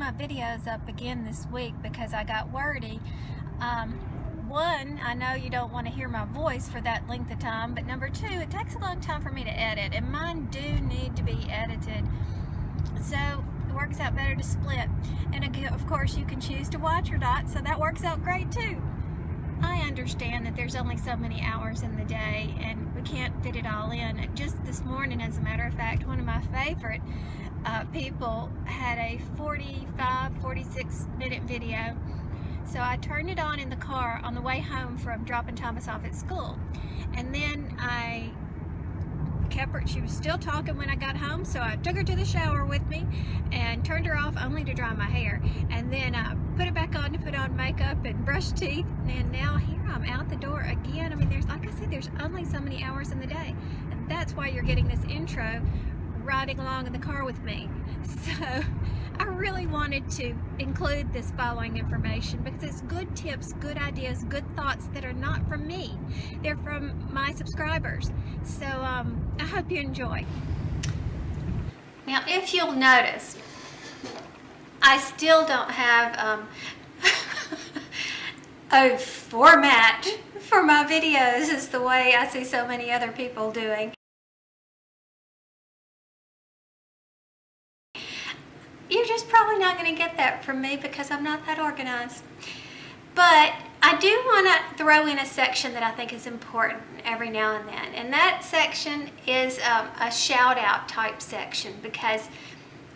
my videos up again this week because I got wordy. One, I know you don't want to hear my voice for that length of time, but number two, it takes a long time for me to edit, and mine do need to be edited, so it works out better to split. And of course you can choose to watch or not, so that works out great too. I understand that there's only so many hours in the day and we can't fit it all in. Just this morning, as a matter of fact, one of my favorite people had a 46 minute video. So I turned it on in the car on the way home from dropping Thomas off at school. And then I kept her, she was still talking when I got home, so I took her to the shower with me and turned her off only to dry my hair. And then I put it back on to put on makeup and brush teeth, and now here I'm out the door again. I mean, there's, like I said, there's only so many hours in the day, and that's why you're getting this intro riding along in the car with me. So I really wanted to include this following information because it's good tips, good ideas, good thoughts that are not from me. They're from my subscribers. So I hope you enjoy. Now, if you'll notice, I still don't have a format for my videos as the way I see so many other people doing. You're just probably not going to get that from me because I'm not that organized. But I do want to throw in a section that I think is important every now and then. And that section is a shout out type section, because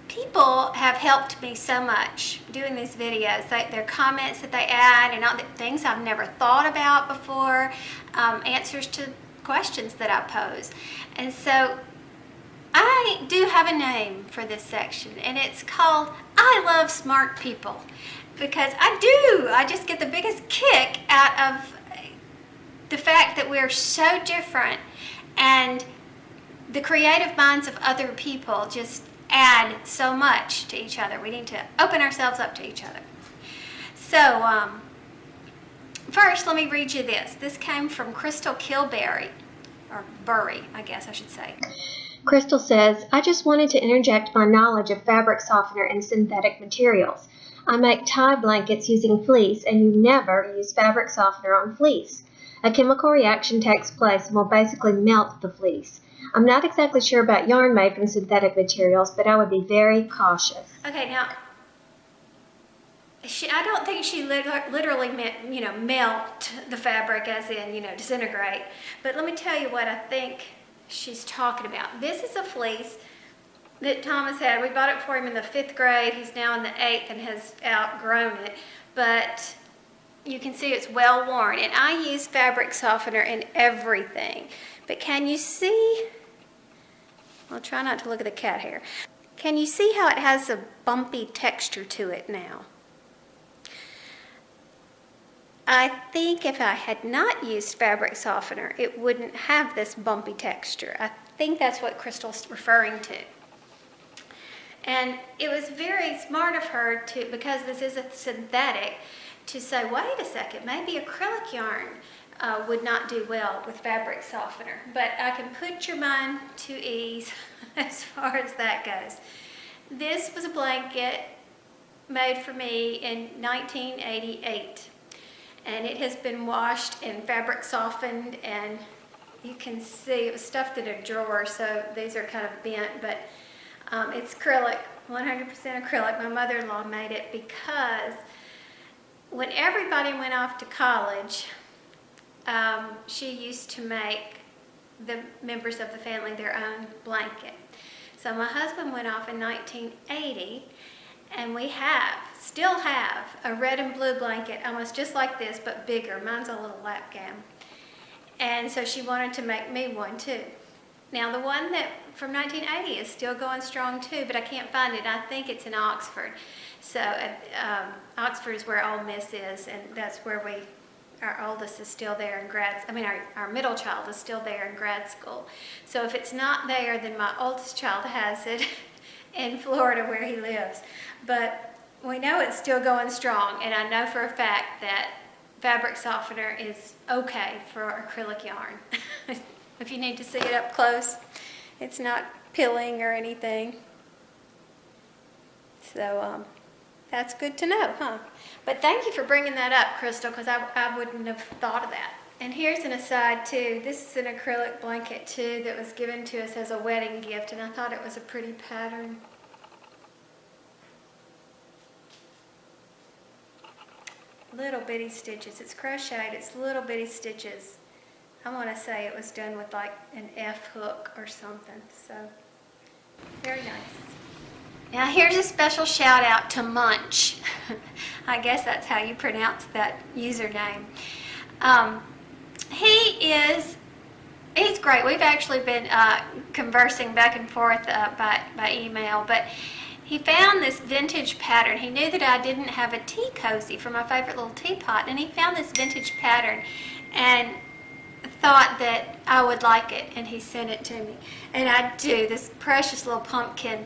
people have helped me so much doing these videos. Their comments that they add, and all the things I've never thought about before, answers to questions that I pose. And so I do have a name for this section, and it's called I Love Smart People, because I just get the biggest kick out of the fact that we're so different, and the creative minds of other people just add so much to each other. We need to open ourselves up to each other. So first, let me read you this. This came from Crystal Kilberry, or Burry, I guess I should say. Crystal says, I just wanted to interject my knowledge of fabric softener and synthetic materials. I make tie blankets using fleece, and you never use fabric softener on fleece. A chemical reaction takes place and will basically melt the fleece. I'm not exactly sure about yarn made from synthetic materials, but I would be very cautious. Okay, now, I don't think she literally meant, melt the fabric as in, disintegrate. But let me tell you what I think she's talking about. This is a fleece that Thomas had. We bought it for him in the 5th grade. He's now in the 8th and has outgrown it, but you can see it's well worn, and I use fabric softener in everything. But can you see, I'll try not to look at the cat hair. Can you see how it has a bumpy texture to it now? I think if I had not used fabric softener, it wouldn't have this bumpy texture. I think that's what Crystal's referring to. And it was very smart of her to, because this is a synthetic, to say, wait a second, maybe acrylic yarn would not do well with fabric softener. But I can put your mind to ease as far as that goes. This was a blanket made for me in 1988. And it has been washed and fabric softened, and you can see it was stuffed in a drawer, so these are kind of bent, but it's acrylic, 100% acrylic. My mother-in-law made it because when everybody went off to college, she used to make the members of the family their own blanket. So my husband went off in 1980, and we still have a red and blue blanket, almost just like this, but bigger. Mine's a little lap gown. And so she wanted to make me one too. Now the one that from 1980 is still going strong too, but I can't find it. I think it's in Oxford. So Oxford is where Ole Miss is, and that's where our oldest is still there in our middle child is still there in grad school. So if it's not there, then my oldest child has it in Florida where he lives. But we know it's still going strong, and I know for a fact that fabric softener is okay for acrylic yarn. If you need to see it up close, it's not pilling or anything. So That's good to know, huh? But thank you for bringing that up, Crystal, because I wouldn't have thought of that. And here's an aside too. This is an acrylic blanket too that was given to us as a wedding gift, and I thought it was a pretty pattern. Little bitty stitches. It's crocheted. It's little bitty stitches. I want to say it was done with like an F hook or something. So very nice. Now here's a special shout out to Munch. I guess that's how you pronounce that username. He's great. We've actually been conversing back and forth by email, but he found this vintage pattern. He knew that I didn't have a tea cozy for my favorite little teapot, and he found this vintage pattern and thought that I would like it, and he sent it to me. And I do, this precious little pumpkin.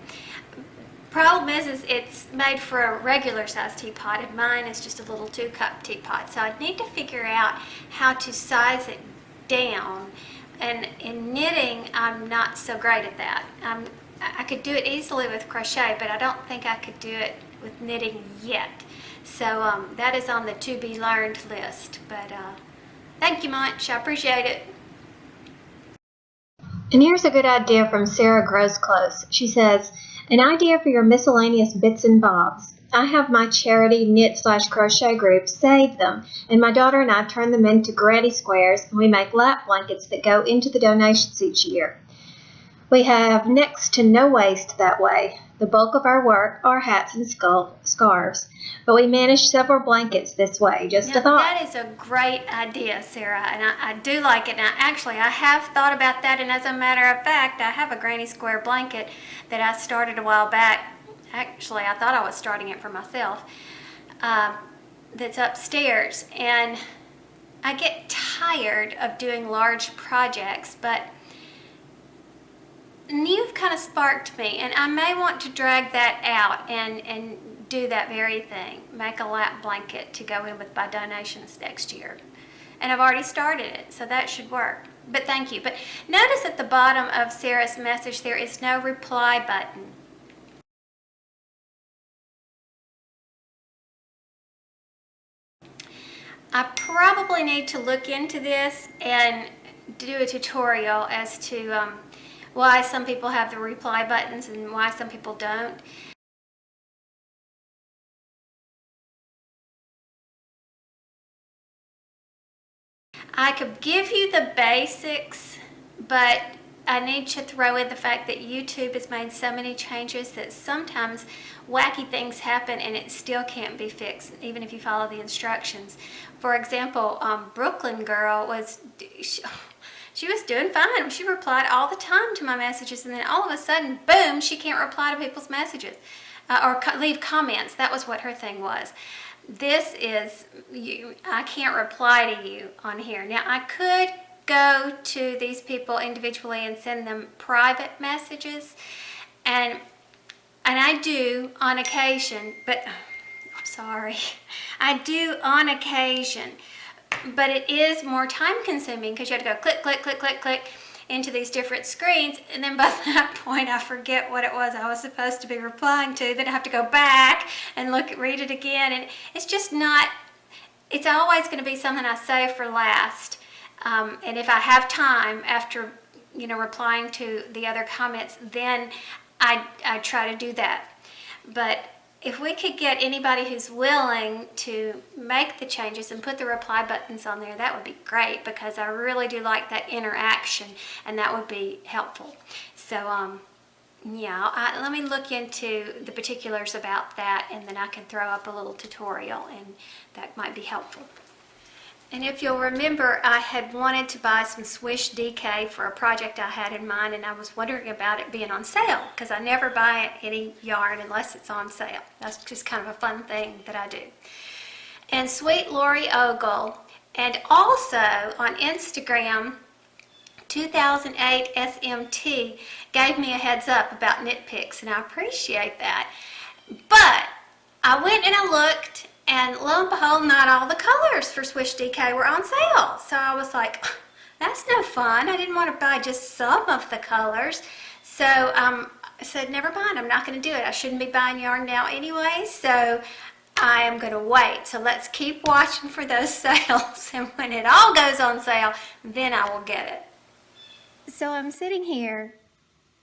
Problem is it's made for a regular size teapot, and mine is just a little 2-cup teapot. So I need to figure out how to size it down. And in knitting, I'm not so great at that. I could do it easily with crochet, but I don't think I could do it with knitting yet. So that is on the to be learned list. But thank you, Munch. I appreciate it. And here's a good idea from Sarah Grows Close. She says, an idea for your miscellaneous bits and bobs. I have my charity knit/crochet group save them, and my daughter and I turn them into granny squares, and we make lap blankets that go into the donations each year. We have next to no waste that way. The bulk of our work are hats and scarves, but we manage several blankets this way. Just a thought. That is a great idea, Sarah, and I do like it. Now, actually, I have thought about that, and as a matter of fact, I have a granny square blanket that I started a while back. Actually, I thought I was starting it for myself. That's upstairs, and I get tired of doing large projects, but you've kind of sparked me, and I may want to drag that out and do that very thing, make a lap blanket to go in with my donations next year. And I've already started it, so that should work. But thank you. But notice at the bottom of Sarah's message there is no reply button. I probably need to look into this and do a tutorial as to why some people have the reply buttons and why some people don't. I could give you the basics, but I need to throw in the fact that YouTube has made so many changes that sometimes wacky things happen and it still can't be fixed, even if you follow the instructions. For example, Brooklyn Girl she was doing fine. She replied all the time to my messages, and then all of a sudden, boom, she can't reply to people's messages or leave comments. That was what her thing was. This is, I can't reply to you on here. Now, I could go to these people individually and send them private messages, and I do on occasion, but I'm sorry, I do on occasion. But it is more time consuming because you have to go click, click, click, click, click into these different screens, and then by that point I forget what it was I was supposed to be replying to. Then I have to go back and read it again, and it's just not, it's always going to be something I save for last. And if I have time after, replying to the other comments, then I try to do that. But if we could get anybody who's willing to make the changes and put the reply buttons on there, that would be great, because I really do like that interaction, and that would be helpful. So, yeah, let me look into the particulars about that, and then I can throw up a little tutorial, and that might be helpful. And if you'll remember, I had wanted to buy some Swish DK for a project I had in mind, and I was wondering about it being on sale, because I never buy any yarn unless it's on sale. That's just kind of a fun thing that I do. And Sweet Lori Ogle, and also on Instagram, 2008 SMT gave me a heads up about knit picks, and I appreciate that. But I went and I looked, and lo and behold, not all the colors for Swish DK were on sale. So I was like, that's no fun. I didn't want to buy just some of the colors. So said, never mind, I'm not going to do it. I shouldn't be buying yarn now anyway, so I am going to wait. So let's keep watching for those sales, and when it all goes on sale, then I will get it. So I'm sitting here,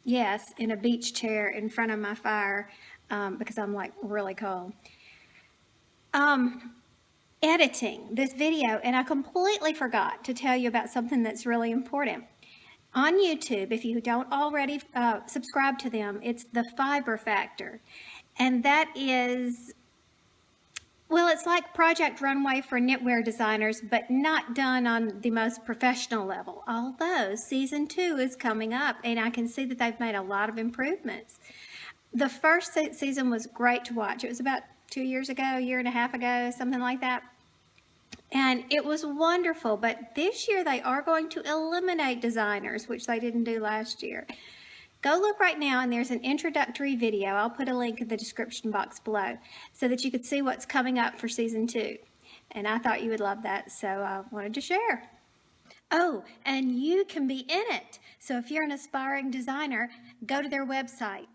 yes, in a beach chair in front of my fire because I'm like really cold. Editing this video, and I completely forgot to tell you about something that's really important. On YouTube, if you don't already subscribe to them, it's the Fiber Factor. And that is, well, it's like Project Runway for knitwear designers, but not done on the most professional level. Although season 2 is coming up, and I can see that they've made a lot of improvements. The first season was great to watch. It was about 2 years ago, a year and a half ago, something like that. And it was wonderful, but this year they are going to eliminate designers, which they didn't do last year. Go look right now, and there's an introductory video. I'll put a link in the description box below so that you could see what's coming up for season 2. And I thought you would love that, so I wanted to share. Oh, and you can be in it. So if you're an aspiring designer, go to their website.